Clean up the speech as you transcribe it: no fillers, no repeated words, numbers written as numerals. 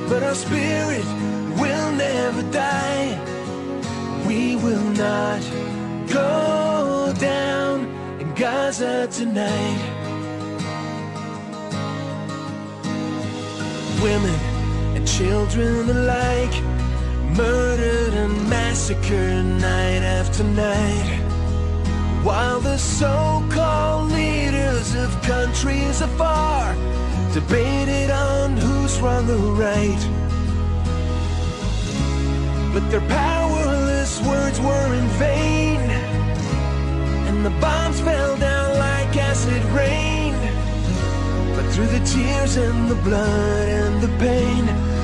but our spirit will never die. We will not go down in Gaza tonight. Women and children alike, murdered and massacred night after night, while the so-called leaders of countries afar debated on who's wrong or right. But their powerless words were in vain, and the bombs fell down like acid rain. But through the tears and the blood and the pain,